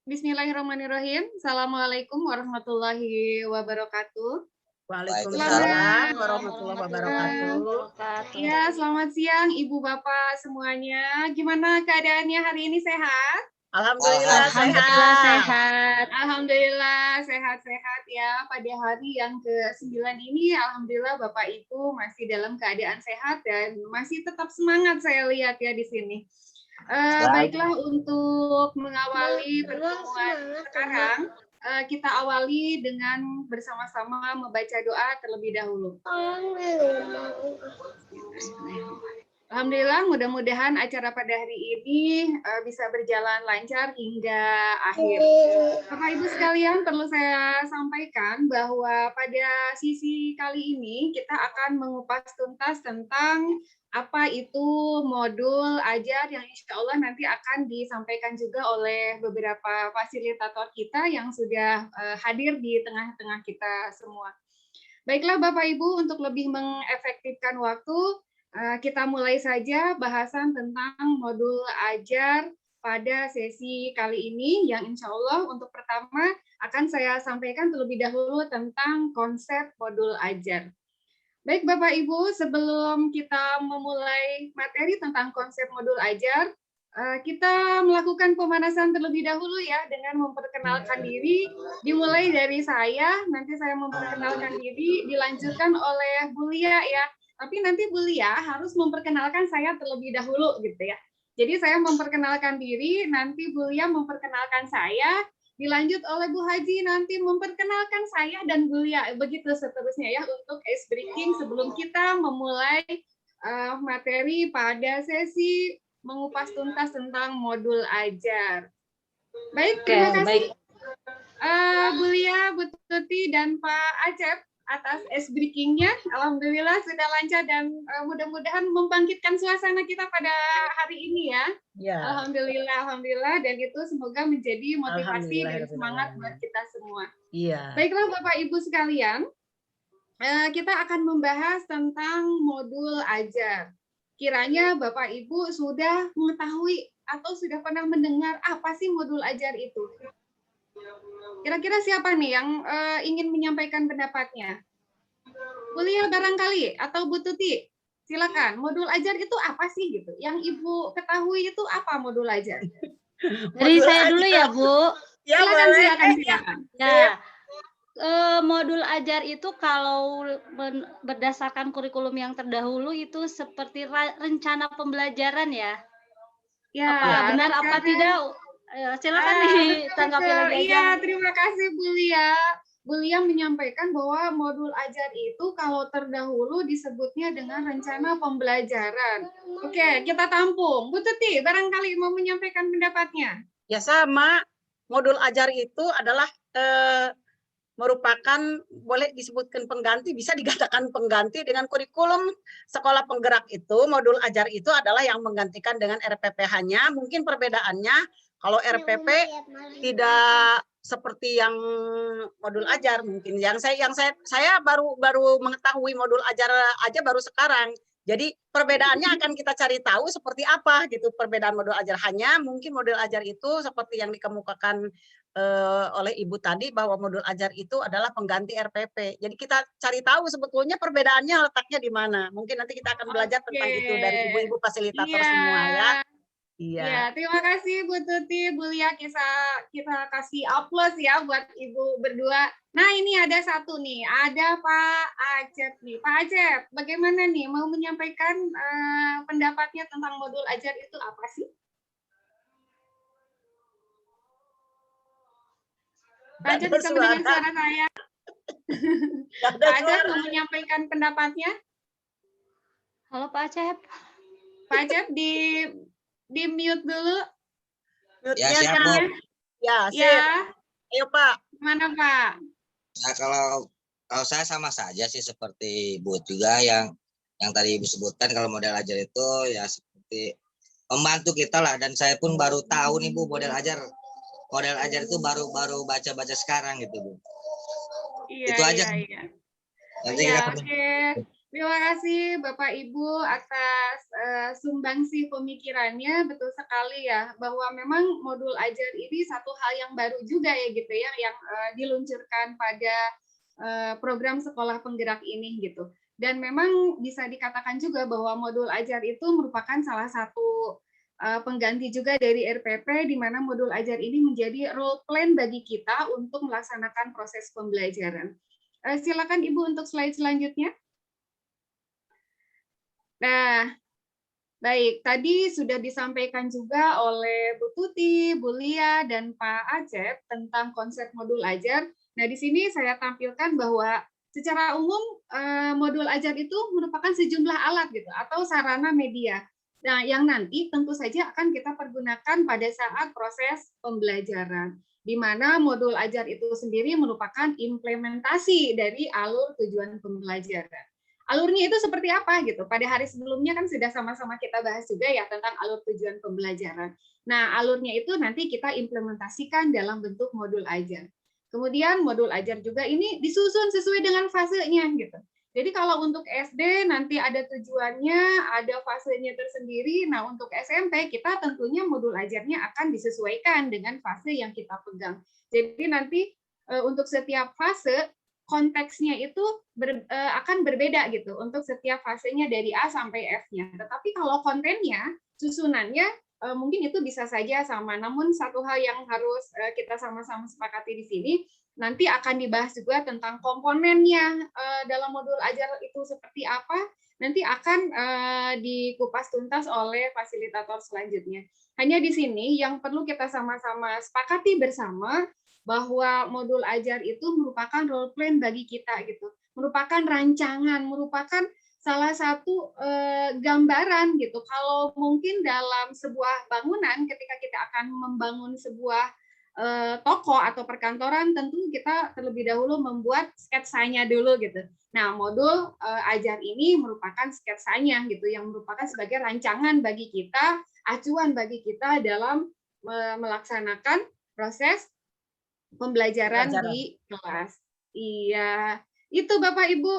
Bismillahirrahmanirrahim. Assalamualaikum warahmatullahi wabarakatuh. Waalaikumsalam Selamat warahmatullahi wabarakatuh. ya, selamat siang Ibu Bapak semuanya. Gimana keadaannya hari ini, sehat? Alhamdulillah sehat. Alhamdulillah sehat-sehat ya. Pada hari yang ke-9 ini, alhamdulillah Bapak Ibu masih dalam keadaan sehat dan masih tetap semangat saya lihat ya di sini. Baiklah, untuk mengawali pertemuan sekarang, kita awali dengan bersama-sama membaca doa terlebih dahulu. Alhamdulillah, mudah-mudahan acara pada hari ini bisa berjalan lancar hingga akhir. Bapak Ibu sekalian, perlu saya sampaikan bahwa pada sisi kali ini kita akan mengupas tuntas tentang apa itu modul ajar yang insya Allah nanti akan disampaikan juga oleh beberapa fasilitator kita yang sudah hadir di tengah-tengah kita semua. Baiklah Bapak Ibu, untuk lebih mengefektifkan waktu, kita mulai saja bahasan tentang modul ajar pada sesi kali ini yang insya Allah untuk pertama akan saya sampaikan terlebih dahulu tentang konsep modul ajar. Baik Bapak Ibu, sebelum kita memulai materi tentang konsep modul ajar, kita melakukan pemanasan terlebih dahulu ya dengan memperkenalkan diri. Dimulai dari saya, nanti saya memperkenalkan diri, dilanjutkan oleh Bu Lia ya. Tapi nanti Bu Lia harus memperkenalkan saya terlebih dahulu gitu ya. Jadi saya memperkenalkan diri, nanti Bu Lia memperkenalkan saya, dilanjut oleh Bu Haji nanti memperkenalkan saya dan Bu Lia. Begitu seterusnya ya untuk ice breaking sebelum kita memulai materi pada sesi mengupas tuntas tentang modul ajar. Baik, terima kasih Bu Lia, Bu Tuti, dan Pak Acep atas ice breaking-nya. Alhamdulillah sudah lancar dan mudah-mudahan membangkitkan suasana kita pada hari ini ya. Alhamdulillah, dan itu semoga menjadi motivasi dan semangat buat kita semua. Baiklah Bapak Ibu sekalian, kita akan membahas tentang modul ajar. Kiranya Bapak Ibu sudah mengetahui atau sudah pernah mendengar apa sih modul ajar itu? Kira-kira siapa nih yang ingin menyampaikan pendapatnya? Bu Lia barangkali atau Bu Tuti? Silakan. Modul ajar itu apa sih gitu? Yang Ibu ketahui itu apa modul ajar? Dari saya dulu ya, Bu. Silakan. Ya. Modul ajar itu kalau berdasarkan kurikulum yang terdahulu itu seperti rencana pembelajaran ya. Ya, apakah benar apa tidak? Silakan ditanggapi lagi aja. Iya, terima kasih Bu Lia. Bu Lia menyampaikan bahwa modul ajar itu kalau terdahulu disebutnya dengan rencana pembelajaran. Oke, kita tampung. Bu Tuti, barangkali mau menyampaikan pendapatnya. Ya sama, modul ajar itu adalah merupakan, boleh disebutkan pengganti, bisa dikatakan pengganti dengan kurikulum sekolah penggerak itu. Modul ajar itu adalah yang menggantikan dengan RPPH-nya. Mungkin perbedaannya kalau RPP tidak seperti yang modul ajar mungkin. Yang saya baru mengetahui modul ajar aja baru sekarang. Jadi perbedaannya akan kita cari tahu seperti apa gitu perbedaan modul ajar. Hanya mungkin modul ajar itu seperti yang dikemukakan oleh Ibu tadi bahwa modul ajar itu adalah pengganti RPP. Jadi kita cari tahu sebetulnya perbedaannya letaknya di mana. Mungkin nanti kita akan belajar tentang itu dari ibu-ibu fasilitator semua ya. Iya, terima kasih Bu Tuti, Bu Lia, kita kasih aplaus ya buat Ibu berdua. Nah ini ada satu nih, ada Pak Acep nih. Pak Acep, bagaimana nih mau menyampaikan pendapatnya tentang modul ajar itu apa sih? Pak Acep bisa mendengar suara saya? Pak Acep mau menyampaikan pendapatnya? Halo Pak Acep. Pak Acep di mute dulu. Ya, siap, Bu. Ya. Ayo Pak. Mana Pak? Nah, kalau saya sama saja sih seperti Bu juga yang tadi Ibu sebutkan, kalau model ajar itu ya seperti membantu kita lah, dan saya pun baru tahu nih Bu model ajar itu baru baca sekarang gitu Bu. Iya, itu aja. Iya. Nanti ya, oke. Terima kasih Bapak Ibu atas sumbangsi pemikirannya, betul sekali ya bahwa memang modul ajar ini satu hal yang baru juga ya gitu ya yang diluncurkan pada program sekolah penggerak ini gitu. Dan memang bisa dikatakan juga bahwa modul ajar itu merupakan salah satu pengganti juga dari RPP di mana modul ajar ini menjadi role plan bagi kita untuk melaksanakan proses pembelajaran. Silakan Ibu untuk slide selanjutnya. Nah, baik, tadi sudah disampaikan juga oleh Bu Tuti, Bu Lia, dan Pak Acep tentang konsep modul ajar. Nah, di sini saya tampilkan bahwa secara umum modul ajar itu merupakan sejumlah alat gitu atau sarana media. Nah, yang nanti tentu saja akan kita pergunakan pada saat proses pembelajaran, di mana modul ajar itu sendiri merupakan implementasi dari alur tujuan pembelajaran. Alurnya itu seperti apa gitu. Pada hari sebelumnya kan sudah sama-sama kita bahas juga ya tentang alur tujuan pembelajaran. Nah, alurnya itu nanti kita implementasikan dalam bentuk modul ajar. Kemudian modul ajar juga ini disusun sesuai dengan fasenya gitu. Jadi kalau untuk SD nanti ada tujuannya, ada fasenya tersendiri. Nah, untuk SMP kita tentunya modul ajarnya akan disesuaikan dengan fase yang kita pegang. Jadi nanti untuk setiap fase konteksnya itu akan berbeda gitu untuk setiap fasenya dari A sampai F-nya. Tetapi kalau kontennya, susunannya mungkin itu bisa saja sama. Namun satu hal yang harus kita sama-sama sepakati di sini, nanti akan dibahas juga tentang komponennya dalam modul ajar itu seperti apa, nanti akan dikupas tuntas oleh fasilitator selanjutnya. Hanya di sini yang perlu kita sama-sama sepakati bersama, bahwa modul ajar itu merupakan role plan bagi kita gitu, merupakan rancangan, merupakan salah satu gambaran gitu. Kalau mungkin dalam sebuah bangunan ketika kita akan membangun sebuah toko atau perkantoran, tentu kita terlebih dahulu membuat sketsanya dulu gitu. Nah, modul ajar ini merupakan sketsanya gitu, yang merupakan sebagai rancangan bagi kita, acuan bagi kita dalam melaksanakan proses pembelajaran di kelas. Iya, itu Bapak Ibu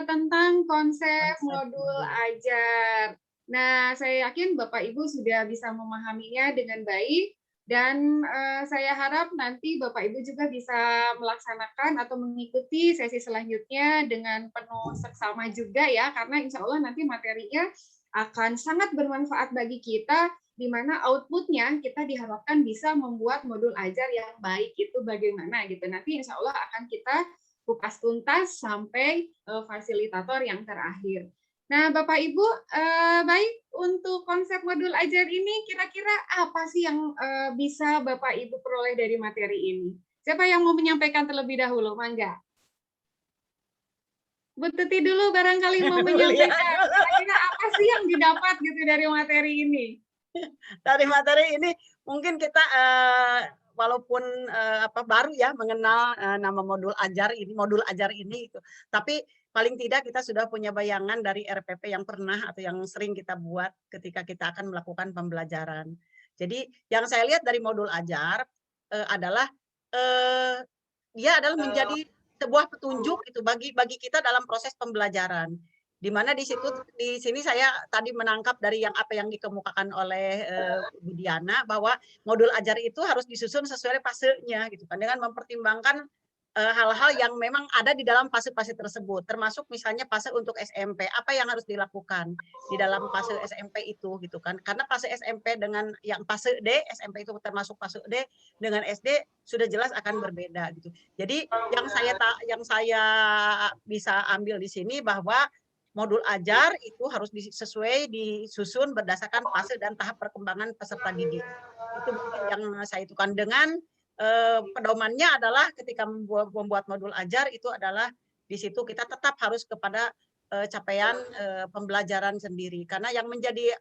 tentang konsep modul ajar. Nah, saya yakin Bapak Ibu sudah bisa memahaminya dengan baik dan saya harap nanti Bapak Ibu juga bisa melaksanakan atau mengikuti sesi selanjutnya dengan penuh seksama juga ya, karena insya Allah nanti materinya akan sangat bermanfaat bagi kita, di mana outputnya kita diharapkan bisa membuat modul ajar yang baik itu bagaimana gitu. Nanti insya Allah akan kita kupas tuntas sampai fasilitator yang terakhir. Nah, Bapak Ibu, baik untuk konsep modul ajar ini kira-kira apa sih yang bisa Bapak Ibu peroleh dari materi ini? Siapa yang mau menyampaikan terlebih dahulu? Mangga. Bu Tuti dulu barangkali mau menyampaikan kira-kira apa sih yang didapat gitu dari materi ini? Dari materi ini mungkin kita walaupun baru ya mengenal nama modul ajar ini gitu. Tapi paling tidak kita sudah punya bayangan dari RPP yang pernah atau yang sering kita buat ketika kita akan melakukan pembelajaran. Jadi yang saya lihat dari modul ajar adalah dia adalah menjadi sebuah petunjuk itu bagi kita dalam proses pembelajaran. Di mana di sini saya tadi menangkap dari apa yang dikemukakan oleh Bu Diana, bahwa modul ajar itu harus disusun sesuai fasenya gitu kan, dengan mempertimbangkan hal-hal yang memang ada di dalam fase-fase tersebut, termasuk misalnya fase untuk SMP, apa yang harus dilakukan di dalam fase SMP itu gitu kan, karena fase SMP dengan yang fase D, SMP itu termasuk fase D dengan SD sudah jelas akan berbeda gitu. Jadi yang saya bisa ambil di sini bahwa modul ajar itu harus disusun berdasarkan fase dan tahap perkembangan peserta didik. Itu mungkin yang saya itukan dengan pedomannya adalah ketika membuat modul ajar itu adalah di situ kita tetap harus kepada capaian pembelajaran sendiri, karena yang menjadi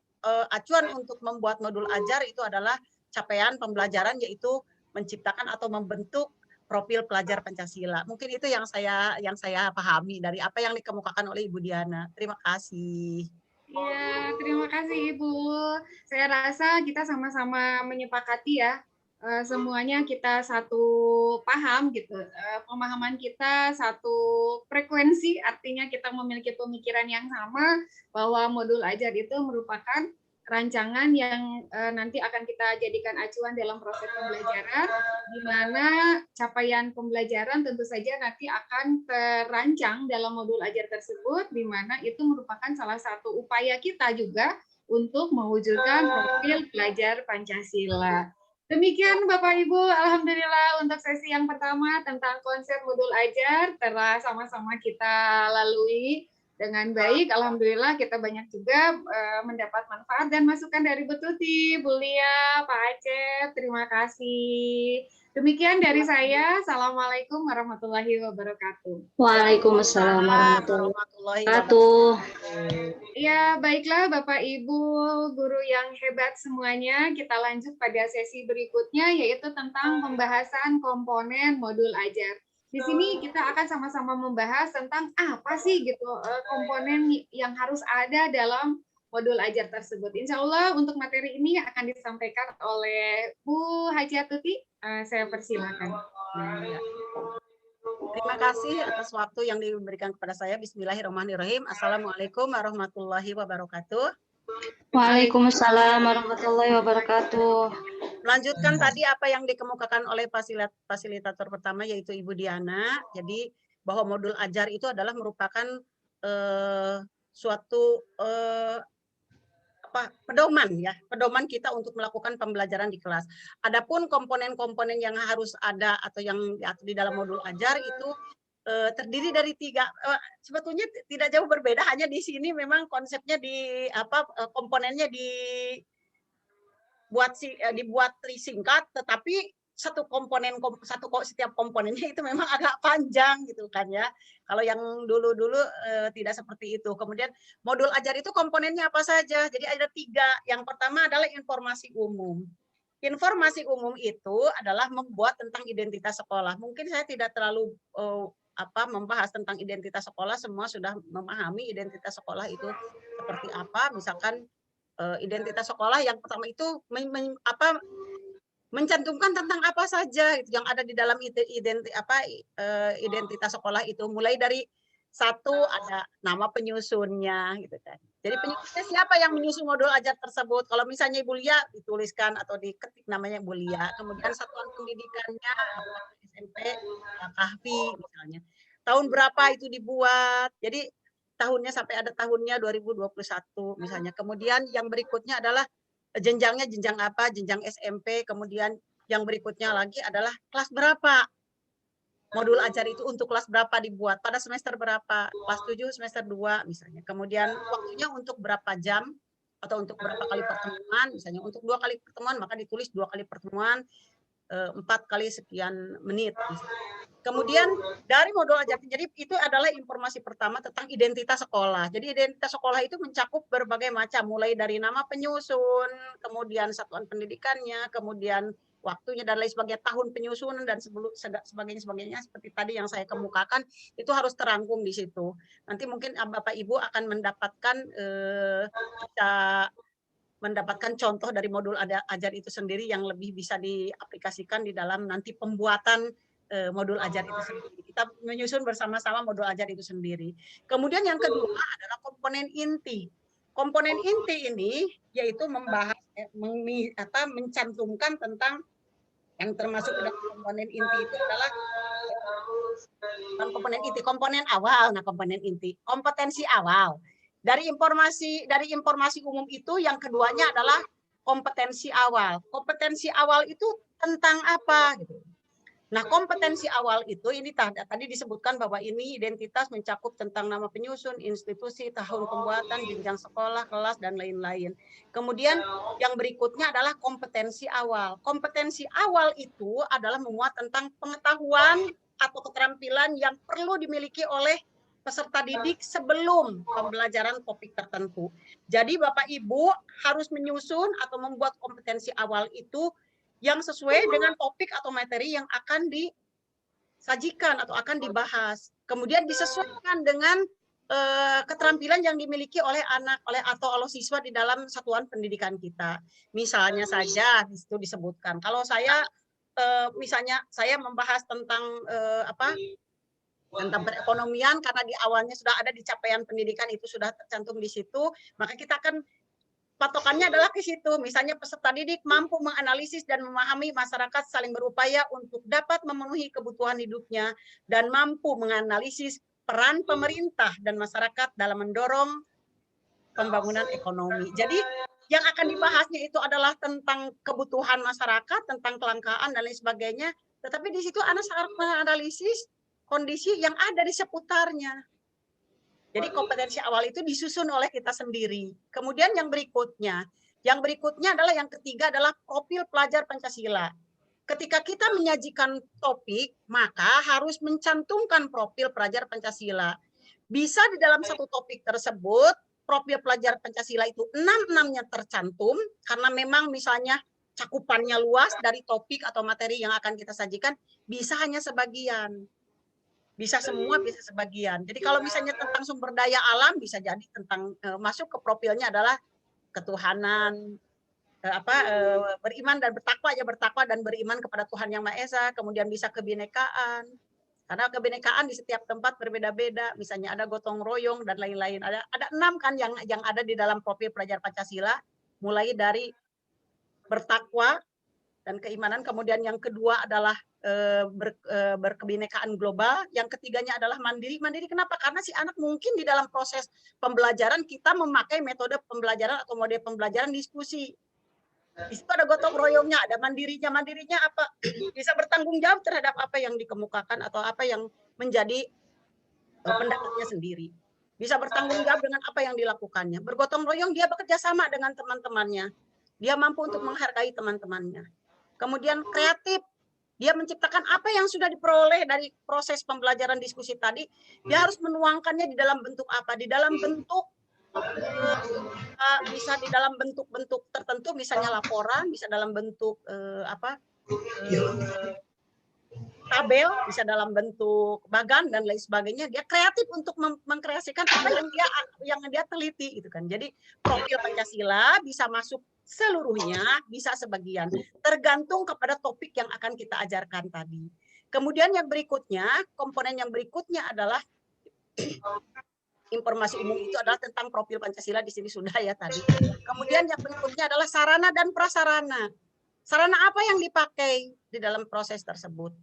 acuan untuk membuat modul ajar itu adalah capaian pembelajaran, yaitu menciptakan atau membentuk profil pelajar Pancasila. Mungkin itu yang saya pahami dari apa yang dikemukakan oleh Ibu Diana. Terima kasih. Iya, terima kasih Ibu. Saya rasa kita sama-sama menyepakati ya semuanya kita satu paham gitu, pemahaman kita satu frekuensi, artinya kita memiliki pemikiran yang sama bahwa modul ajar itu merupakan rancangan yang nanti akan kita jadikan acuan dalam proses pembelajaran, di mana capaian pembelajaran tentu saja nanti akan terancang dalam modul ajar tersebut, di mana itu merupakan salah satu upaya kita juga untuk mewujudkan profil pelajar Pancasila. Demikian Bapak Ibu, Alhamdulillah untuk sesi yang pertama tentang konsep modul ajar telah sama-sama kita lalui dengan baik. Alhamdulillah kita banyak juga mendapat manfaat dan masukan dari Bu Tuti, Bu Lia, Pak Acep. Terima kasih. Demikian dari saya. Assalamualaikum warahmatullahi wabarakatuh. Waalaikumsalam warahmatullahi wabarakatuh. Ya, baiklah Bapak Ibu, guru yang hebat semuanya. Kita lanjut pada sesi berikutnya, yaitu tentang pembahasan komponen modul ajar. Di sini kita akan sama-sama membahas tentang apa sih gitu komponen yang harus ada dalam modul ajar tersebut. Insya Allah untuk materi ini akan disampaikan oleh Bu Haja Tuti. Saya persilakan. Terima kasih atas waktu yang diberikan kepada saya. Bismillahirrahmanirrahim. Assalamualaikum warahmatullahi wabarakatuh. Waalaikumsalam warahmatullahi wabarakatuh. Melanjutkan tadi apa yang dikemukakan oleh fasilitator pertama yaitu Ibu Diana. Jadi bahwa modul ajar itu adalah merupakan suatu pedoman kita untuk melakukan pembelajaran di kelas. Adapun komponen-komponen yang harus ada atau yang di dalam modul ajar itu terdiri dari 3, sebetulnya tidak jauh berbeda, hanya di sini memang konsepnya komponennya dibuat singkat, tetapi setiap komponennya itu memang agak panjang gitu kan ya. Kalau yang dulu tidak seperti itu. Kemudian modul ajar itu komponennya apa saja? Jadi ada 3. Yang pertama adalah informasi umum. Informasi umum itu adalah membuat tentang identitas sekolah. Mungkin saya tidak terlalu membahas tentang identitas sekolah, semua sudah memahami identitas sekolah itu seperti apa. Misalkan identitas sekolah yang pertama itu mencantumkan tentang apa saja yang ada di dalam identitas sekolah itu, mulai dari 1 ada nama penyusunnya gitu kan. Jadi penyusunnya siapa yang menyusun modul ajar tersebut? Kalau misalnya Ibu Lia dituliskan atau diketik namanya Ibu Lia. Kemudian satuan pendidikannya SMP, Kahfi misalnya. Tahun berapa itu dibuat? Jadi tahunnya sampai ada tahunnya 2021 misalnya. Kemudian yang berikutnya adalah jenjangnya jenjang apa? Jenjang SMP. Kemudian yang berikutnya lagi adalah kelas berapa? Modul ajar itu untuk kelas berapa dibuat? Pada semester berapa? Kelas 7, semester 2 misalnya. Kemudian waktunya untuk berapa jam? Atau untuk berapa kali pertemuan? Misalnya untuk 2 kali pertemuan, maka ditulis 2 kali pertemuan, 4 kali sekian menit. Misalnya. Kemudian dari modul ajar, jadi itu adalah informasi pertama tentang identitas sekolah. Jadi identitas sekolah itu mencakup berbagai macam, mulai dari nama penyusun, kemudian satuan pendidikannya, kemudian waktunya dan lain sebagainya, tahun penyusunan dan sebagainya seperti tadi yang saya kemukakan, itu harus terangkum di situ. Nanti mungkin Bapak Ibu akan mendapatkan contoh dari modul ajar itu sendiri yang lebih bisa diaplikasikan di dalam nanti pembuatan modul ajar itu sendiri. Kita menyusun bersama-sama modul ajar itu sendiri. Kemudian yang kedua adalah komponen inti. Komponen inti ini yaitu membahas, mencantumkan tentang yang termasuk dalam komponen inti itu adalah komponen awal. Nah, komponen inti, kompetensi awal. Dari informasi umum itu yang keduanya adalah kompetensi awal. Kompetensi awal itu tentang apa gitu. Nah, kompetensi awal itu ini tadi disebutkan bahwa ini identitas mencakup tentang nama penyusun, institusi, tahun pembuatan, jenjang sekolah, kelas, dan lain-lain. Kemudian yang berikutnya adalah kompetensi awal. Kompetensi awal itu adalah memuat tentang pengetahuan atau keterampilan yang perlu dimiliki oleh peserta didik sebelum pembelajaran topik tertentu. Jadi Bapak Ibu harus menyusun atau membuat kompetensi awal itu yang sesuai dengan topik atau materi yang akan disajikan atau akan dibahas. Kemudian disesuaikan dengan keterampilan yang dimiliki oleh anak oleh siswa di dalam satuan pendidikan kita. Misalnya saja di situ disebutkan. Kalau saya misalnya saya membahas tentang tentang perekonomian, karena di awalnya sudah ada di capaian pendidikan itu sudah tercantum di situ, maka kita akan patokannya adalah ke situ. Misalnya peserta didik mampu menganalisis dan memahami masyarakat saling berupaya untuk dapat memenuhi kebutuhan hidupnya dan mampu menganalisis peran pemerintah dan masyarakat dalam mendorong pembangunan ekonomi. Jadi yang akan dibahasnya itu adalah tentang kebutuhan masyarakat, tentang kelangkaan dan lain sebagainya. Tetapi di situ anak sangat menganalisis kondisi yang ada di seputarnya. Jadi kompetensi awal itu disusun oleh kita sendiri. Kemudian yang berikutnya adalah yang ketiga adalah profil pelajar Pancasila. Ketika kita menyajikan topik, maka harus mencantumkan profil pelajar Pancasila. Bisa di dalam satu topik tersebut, profil pelajar Pancasila itu 6-6-nya tercantum, karena memang misalnya cakupannya luas dari topik atau materi yang akan kita sajikan, bisa hanya sebagian. Bisa semua, bisa sebagian. Jadi kalau misalnya tentang sumber daya alam, bisa jadi tentang masuk ke profilnya adalah ketuhanan, beriman dan bertakwa, bertakwa dan beriman kepada Tuhan Yang Maha Esa. Kemudian bisa kebinekaan, karena kebinekaan di setiap tempat berbeda-beda. Misalnya ada gotong royong dan lain-lain. Ada 6 kan yang ada di dalam profil pelajar Pancasila, mulai dari bertakwa dan keimanan. Kemudian yang kedua adalah berkebinekaan global. Yang ketiganya adalah mandiri. Mandiri kenapa? Karena si anak mungkin di dalam proses pembelajaran kita memakai metode pembelajaran atau mode pembelajaran diskusi. Di situ ada gotong royongnya, ada mandirinya. Mandirinya apa? Bisa bertanggung jawab terhadap apa yang dikemukakan atau apa yang menjadi pendapatnya sendiri. Bisa bertanggung jawab dengan apa yang dilakukannya. Bergotong royong, dia bekerja sama dengan teman-temannya. Dia mampu untuk menghargai teman-temannya. Kemudian kreatif. Dia menciptakan apa yang sudah diperoleh dari proses pembelajaran diskusi tadi. Dia harus menuangkannya di dalam bentuk apa? Di dalam bentuk bisa di dalam bentuk-bentuk tertentu, misalnya laporan, bisa dalam bentuk tabel, bisa dalam bentuk bagan dan lain sebagainya. Dia kreatif untuk mengkreasikan apa yang dia teliti gitu kan. Jadi profil Pancasila bisa masuk seluruhnya, bisa sebagian, tergantung kepada topik yang akan kita ajarkan tadi. Kemudian yang berikutnya, komponen yang berikutnya adalah informasi umum. Itu adalah tentang profil Pancasila, di sini sudah ya tadi. Kemudian yang berikutnya adalah sarana dan prasarana. Sarana apa yang dipakai di dalam proses tersebut?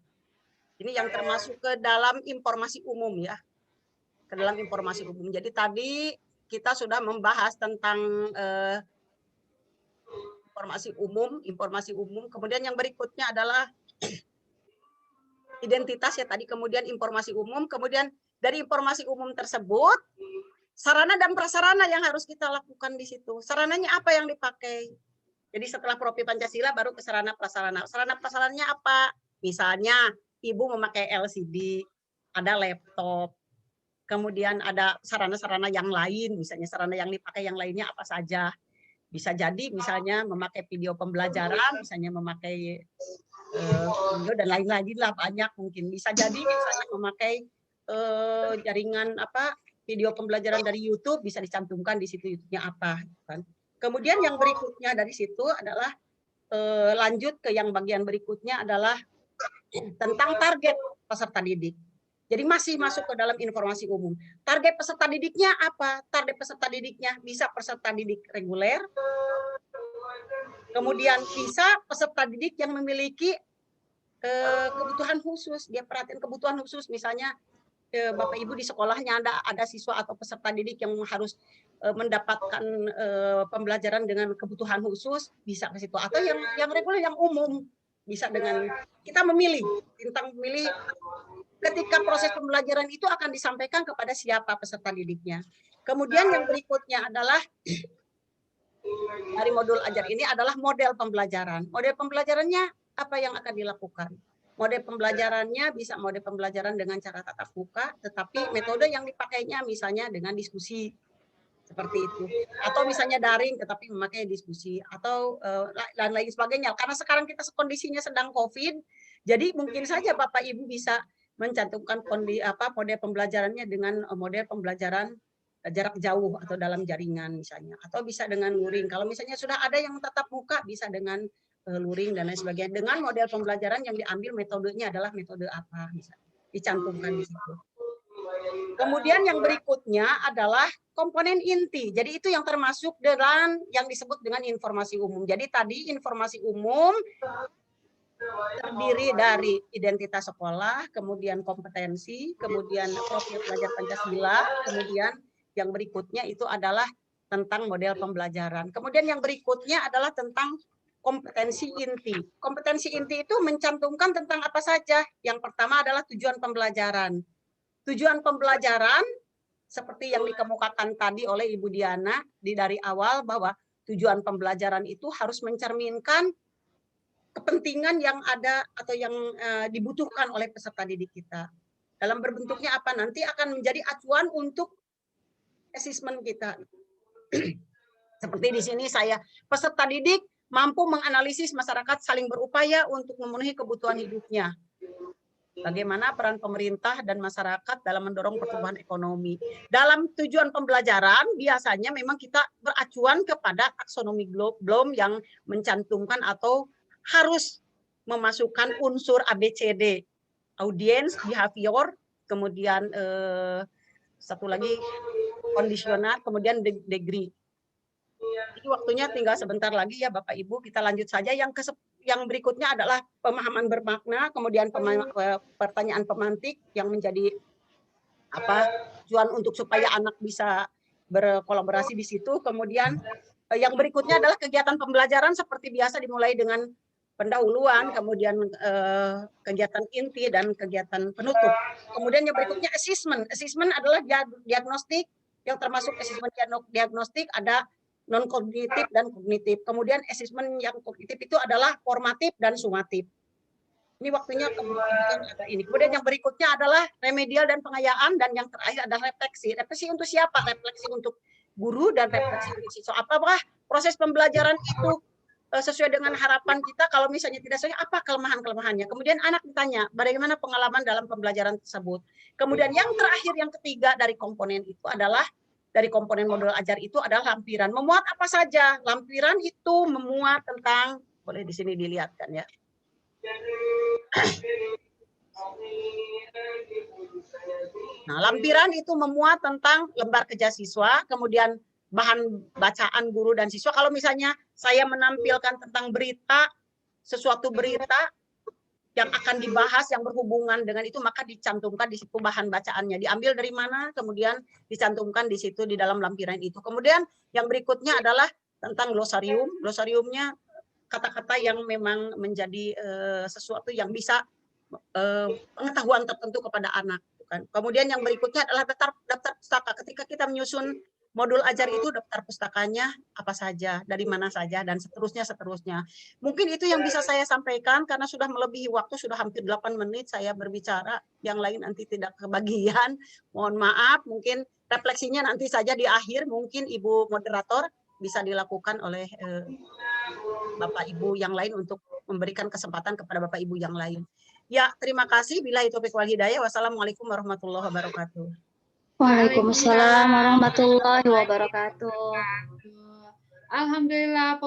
Ini yang termasuk ke dalam informasi umum ya. Ke dalam informasi umum. Jadi tadi kita sudah membahas tentang informasi umum. Kemudian yang berikutnya adalah identitas ya tadi, kemudian informasi umum, kemudian dari informasi umum tersebut sarana dan prasarana yang harus kita lakukan di situ. Sarananya apa yang dipakai? Jadi setelah profil Pancasila baru ke sarana prasarana. Sarana prasarananya apa? Misalnya ibu memakai LCD, ada laptop, kemudian ada sarana-sarana yang lain, misalnya sarana yang dipakai yang lainnya apa saja. Bisa jadi misalnya memakai video pembelajaran, misalnya memakai video dan lain-lain lah, banyak mungkin. Bisa jadi misalnya memakai jaringan video pembelajaran dari YouTube, bisa dicantumkan di situ YouTube-nya apa kan. Kemudian yang berikutnya dari situ adalah lanjut ke yang bagian berikutnya adalah tentang target peserta didik. Jadi masih masuk ke dalam informasi umum. Target peserta didiknya apa? Target peserta didiknya bisa peserta didik reguler, kemudian bisa peserta didik yang memiliki kebutuhan khusus. Dia perhatian kebutuhan khusus, misalnya Bapak Ibu di sekolahnya ada siswa atau peserta didik yang harus mendapatkan pembelajaran dengan kebutuhan khusus, bisa ke situ. Atau yang reguler, yang umum, bisa dengan kita memilih, tentang memilih ketika proses pembelajaran itu akan disampaikan kepada siapa peserta didiknya. Kemudian yang berikutnya adalah dari modul ajar ini adalah model pembelajaran. Model pembelajarannya apa yang akan dilakukan? Model pembelajarannya bisa model pembelajaran dengan cara tatap muka, tetapi metode yang dipakainya misalnya dengan diskusi seperti itu, atau misalnya daring tetapi memakai diskusi, atau lain-lain sebagainya. Karena sekarang kita kondisinya sedang COVID, jadi mungkin saja Bapak Ibu bisa mencantumkan model pembelajarannya dengan model pembelajaran jarak jauh atau dalam jaringan misalnya, atau bisa dengan luring. Kalau misalnya sudah ada yang tatap muka, bisa dengan luring dan lain sebagainya. Dengan model pembelajaran yang diambil metodenya adalah metode apa, misalnya dicantumkan di situ. Kemudian yang berikutnya adalah komponen inti. Jadi itu yang termasuk dalam yang disebut dengan informasi umum. Jadi tadi informasi umum terdiri dari identitas sekolah, kemudian kompetensi, kemudian profil pelajar Pancasila, kemudian yang berikutnya itu adalah tentang model pembelajaran. Kemudian yang berikutnya adalah tentang kompetensi inti. Kompetensi inti itu mencantumkan tentang apa saja. Yang pertama adalah tujuan pembelajaran. Tujuan pembelajaran seperti yang dikemukakan tadi oleh Ibu Diana dari awal, bahwa tujuan pembelajaran itu harus mencerminkan kepentingan yang ada atau yang dibutuhkan oleh peserta didik kita. Dalam berbentuknya apa? Nanti akan menjadi acuan untuk asesmen kita. Seperti di sini peserta didik mampu menganalisis masyarakat saling berupaya untuk memenuhi kebutuhan hidupnya. Bagaimana peran pemerintah dan masyarakat dalam mendorong pertumbuhan ekonomi. Dalam tujuan pembelajaran, biasanya memang kita beracuan kepada taksonomi Bloom yang mencantumkan atau harus memasukkan unsur ABCD, audience, behavior, kemudian satu lagi kondisional, kemudian degree. Jadi waktunya tinggal sebentar lagi ya Bapak Ibu, kita lanjut saja. Yang berikutnya adalah pemahaman bermakna, kemudian pertanyaan pemantik yang menjadi tujuan untuk supaya anak bisa berkolaborasi di situ. Kemudian yang berikutnya adalah kegiatan pembelajaran seperti biasa, dimulai dengan pendahuluan, kemudian kegiatan inti dan kegiatan penutup. Kemudian yang berikutnya assessment. Assessment adalah diagnostik, yang termasuk assessment diagnostik ada non-kognitif dan kognitif. Kemudian asesmen yang kognitif itu adalah formatif dan sumatif. Ini waktunya kemudian ada ini. Kemudian yang berikutnya adalah remedial dan pengayaan, dan yang terakhir adalah refleksi. Refleksi untuk siapa? Refleksi untuk guru dan refleksi untuk siswa. Apakah proses pembelajaran itu sesuai dengan harapan kita? Kalau misalnya tidak sesuai, apa kelemahan-kelemahannya? Kemudian anak ditanya, bagaimana pengalaman dalam pembelajaran tersebut? Kemudian yang terakhir, yang ketiga dari komponen itu adalah dari komponen modul ajar itu adalah lampiran. Memuat apa saja? Lampiran itu memuat tentang, boleh di sini dilihatkan ya. Nah, lampiran itu memuat tentang lembar kerja siswa, kemudian bahan bacaan guru dan siswa. Kalau misalnya saya menampilkan tentang berita, sesuatu berita yang akan dibahas yang berhubungan dengan itu, maka dicantumkan di situ bahan bacaannya. Diambil dari mana, kemudian dicantumkan di situ di dalam lampiran itu. Kemudian yang berikutnya adalah tentang glosarium. Glosariumnya kata-kata yang memang menjadi sesuatu yang bisa pengetahuan tertentu kepada anak. Kemudian yang berikutnya adalah daftar pustaka. Ketika kita menyusun modul ajar itu, daftar pustakanya apa saja, dari mana saja, dan seterusnya. Mungkin itu yang bisa saya sampaikan, karena sudah melebihi waktu, sudah hampir 8 menit saya berbicara, yang lain nanti tidak kebagian. Mohon maaf, mungkin refleksinya nanti saja di akhir, mungkin Ibu Moderator bisa dilakukan oleh Bapak Ibu yang lain untuk memberikan kesempatan kepada Bapak Ibu yang lain. Ya, terima kasih. Billahi taufiq wal hidayah. Wassalamualaikum warahmatullahi wabarakatuh. Waalaikumsalam warahmatullahi wabarakatuh. Alhamdulillah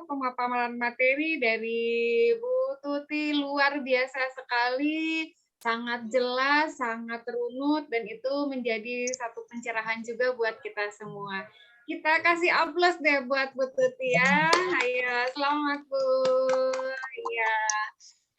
pemaparan materi dari Bu Tuti luar biasa sekali, sangat jelas, sangat runut, dan itu menjadi satu pencerahan juga buat kita semua. Kita kasih aplaus deh buat Bu Tuti ya. Ayo, selamat Bu. Ya.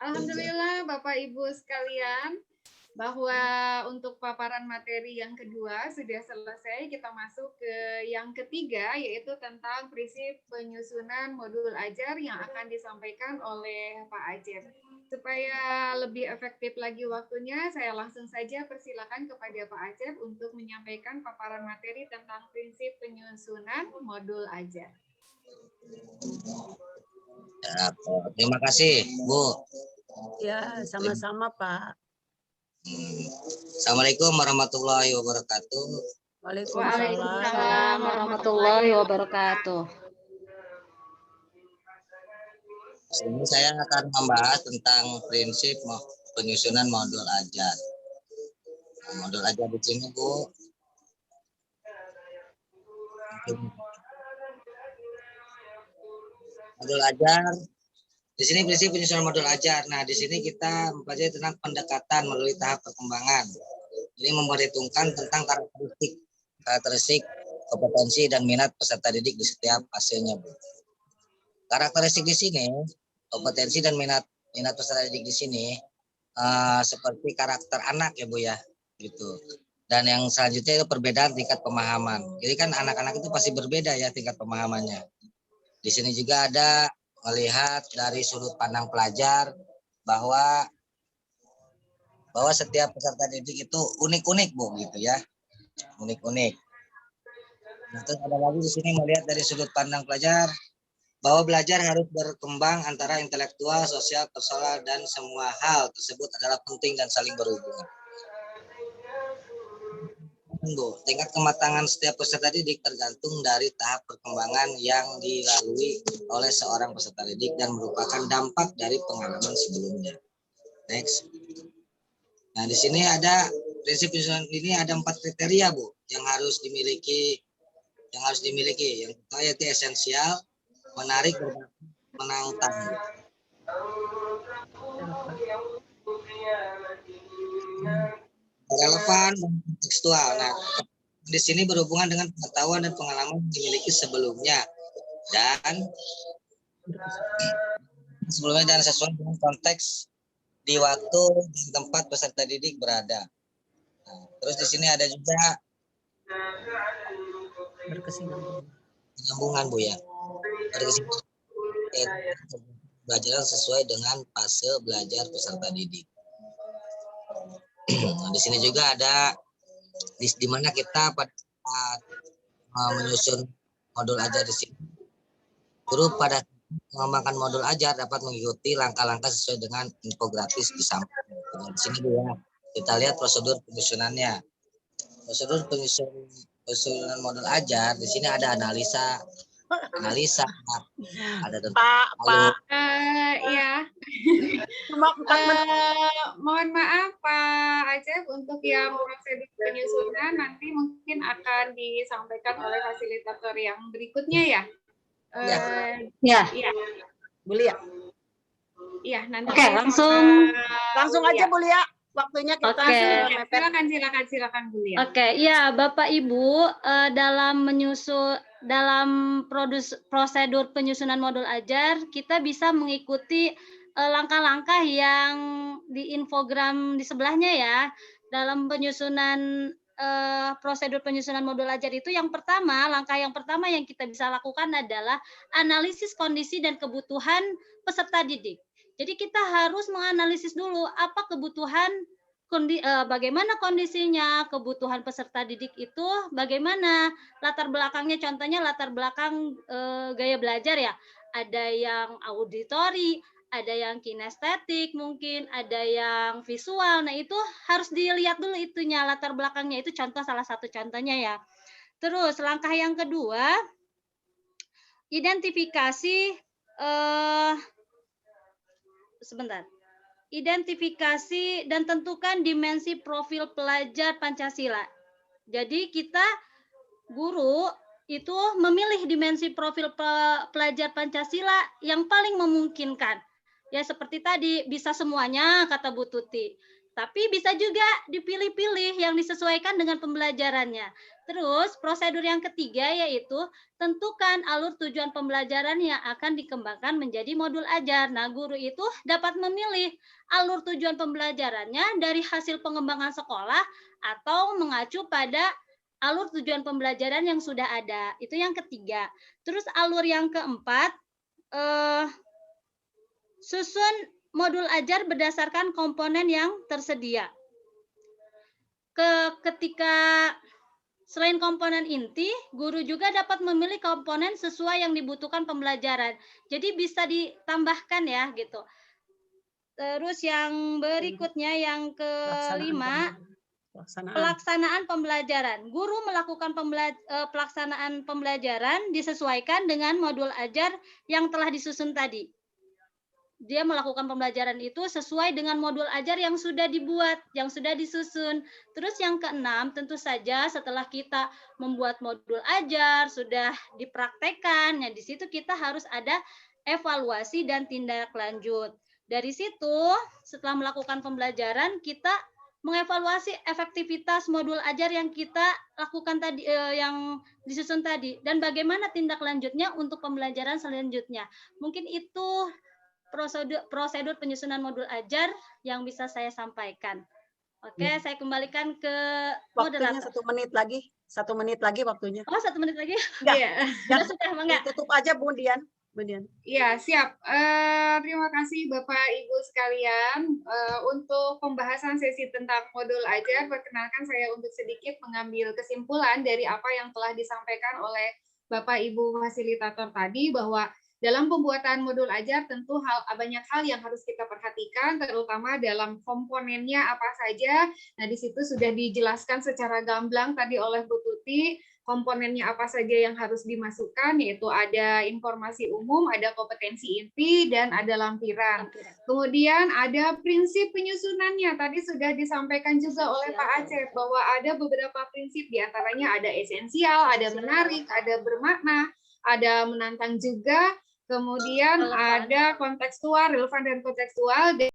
Alhamdulillah Bapak Ibu sekalian, bahwa untuk paparan materi yang kedua sudah selesai. Kita masuk ke yang ketiga, yaitu tentang prinsip penyusunan modul ajar yang akan disampaikan oleh Pak Acep. Supaya lebih efektif lagi waktunya, saya langsung saja persilakan kepada Pak Acep untuk menyampaikan paparan materi tentang prinsip penyusunan modul ajar. Ya, terima kasih, Bu. Ya, sama-sama Pak. Assalamualaikum warahmatullahi wabarakatuh. Waalaikumsalam warahmatullahi wabarakatuh. Sini saya akan membahas tentang prinsip penyusunan modul ajar. Nah, modul ajar di sini, Bu. Modul ajar. Di sini prinsip penyusunan modul ajar. Nah, di sini kita mempelajari tentang pendekatan melalui tahap perkembangan. Ini memperhitungkan tentang karakteristik, kompetensi dan minat peserta didik di setiap fasenya, Bu. Karakteristik di sini, kompetensi dan minat peserta didik di sini seperti karakter anak ya, Bu ya, gitu. Dan yang selanjutnya itu perbedaan tingkat pemahaman. Jadi kan anak-anak itu pasti berbeda ya tingkat pemahamannya. Di sini juga ada melihat dari sudut pandang pelajar bahwa setiap peserta didik itu unik-unik, Bu, gitu ya. Unik-unik. Nah, terus ada lagi di sini melihat dari sudut pandang pelajar bahwa belajar harus berkembang antara intelektual, sosial, personal, dan semua hal tersebut adalah penting dan saling berhubungan. Bu, tingkat kematangan setiap peserta didik tergantung dari tahap perkembangan yang dilalui oleh seorang peserta didik dan merupakan dampak dari pengalaman sebelumnya. Next. Nah, di sini ada prinsip penyusunan ini ada 4 kriteria, Bu, yang harus dimiliki. Yang pertama yaitu esensial, menarik, menantang. Relevan dan kontekstual. Nah, di sini berhubungan dengan pengetahuan dan pengalaman yang dimiliki sebelumnya dan sesuai dengan konteks di waktu dan tempat peserta didik berada. Nah, terus di sini ada juga berkesinambungan, Bu ya. Belajar sesuai dengan fase belajar peserta didik. Nah, di sini juga ada di mana kita pada saat menyusun modul ajar di sini, guru pada mengembangkan modul ajar dapat mengikuti langkah-langkah sesuai dengan infografis di samping. Nah, di sini juga kita lihat prosedur penyusunannya. Prosedur penyusunan modul ajar di sini ada analisa, ada Pak. Ya. Mohon maaf Pak Acep, untuk yang prosedur penyusunan nanti mungkin akan disampaikan oleh fasilitator yang berikutnya ya. Ya. Bu Lia. Iya, nanti Oke, langsung aja Bu Lia. Waktunya kita silakan Bu Lia. Oke, iya Bapak Ibu, dalam prosedur penyusunan modul ajar, kita bisa mengikuti langkah-langkah yang di infogram di sebelahnya ya. Dalam penyusunan prosedur penyusunan modul ajar itu langkah yang pertama yang kita bisa lakukan adalah analisis kondisi dan kebutuhan peserta didik. Jadi kita harus menganalisis dulu apa kebutuhan, bagaimana kondisinya, kebutuhan peserta didik itu, bagaimana latar belakangnya, contohnya latar belakang gaya belajar ya, ada yang auditori, ada yang kinestetik mungkin, ada yang visual. Nah itu harus dilihat dulu itunya, latar belakangnya itu salah satu contohnya ya. Terus langkah yang kedua, identifikasi identifikasi dan tentukan dimensi profil pelajar Pancasila. Jadi kita guru itu memilih dimensi profil pelajar Pancasila yang paling memungkinkan. Ya seperti tadi, bisa semuanya kata Bu Tuti. Tapi bisa juga dipilih-pilih yang disesuaikan dengan pembelajarannya. Terus prosedur yang ketiga yaitu tentukan alur tujuan pembelajaran yang akan dikembangkan menjadi modul ajar. Nah, guru itu dapat memilih alur tujuan pembelajarannya dari hasil pengembangan sekolah atau mengacu pada alur tujuan pembelajaran yang sudah ada. Itu yang ketiga. Terus alur yang keempat, susun modul ajar berdasarkan komponen yang tersedia. Ketika selain komponen inti, guru juga dapat memilih komponen sesuai yang dibutuhkan pembelajaran. Jadi bisa ditambahkan ya gitu. Terus yang berikutnya yang kelima, pelaksanaan pembelajaran. Guru melakukan pelaksanaan pembelajaran disesuaikan dengan modul ajar yang telah disusun tadi. dia melakukan pembelajaran itu sesuai dengan modul ajar yang sudah dibuat, yang sudah disusun. Terus yang keenam, tentu saja setelah kita membuat modul ajar, sudah dipraktekkan, ya di situ kita harus ada evaluasi dan tindak lanjut. Dari situ, setelah melakukan pembelajaran, kita mengevaluasi efektivitas modul ajar yang kita lakukan tadi, yang disusun tadi, dan bagaimana tindak lanjutnya untuk pembelajaran selanjutnya. Mungkin itu prosedur penyusunan modul ajar yang bisa saya sampaikan. Oke, saya kembalikan ke Waktunya moderator. 1 menit lagi. 1 menit lagi waktunya. Oh, 1 menit lagi? Iya. Sudah, Mangga. Tutup aja Bu Dian. Iya, siap. Terima kasih Bapak Ibu sekalian. Untuk pembahasan sesi tentang modul ajar, perkenalkan saya untuk sedikit mengambil kesimpulan dari apa yang telah disampaikan oleh Bapak Ibu fasilitator tadi, bahwa dalam pembuatan modul ajar tentu banyak hal yang harus kita perhatikan, terutama dalam komponennya apa saja. Nah, di situ sudah dijelaskan secara gamblang tadi oleh Bu Tuti, komponennya apa saja yang harus dimasukkan, yaitu ada informasi umum, ada kompetensi inti, dan ada lampiran. Kemudian ada prinsip penyusunannya, tadi sudah disampaikan juga oleh Pak Acep, bahwa ada beberapa prinsip, diantaranya ada esensial, ada menarik, ada bermakna, ada menantang juga, kemudian ada kontekstual, relevan dan kontekstual, dan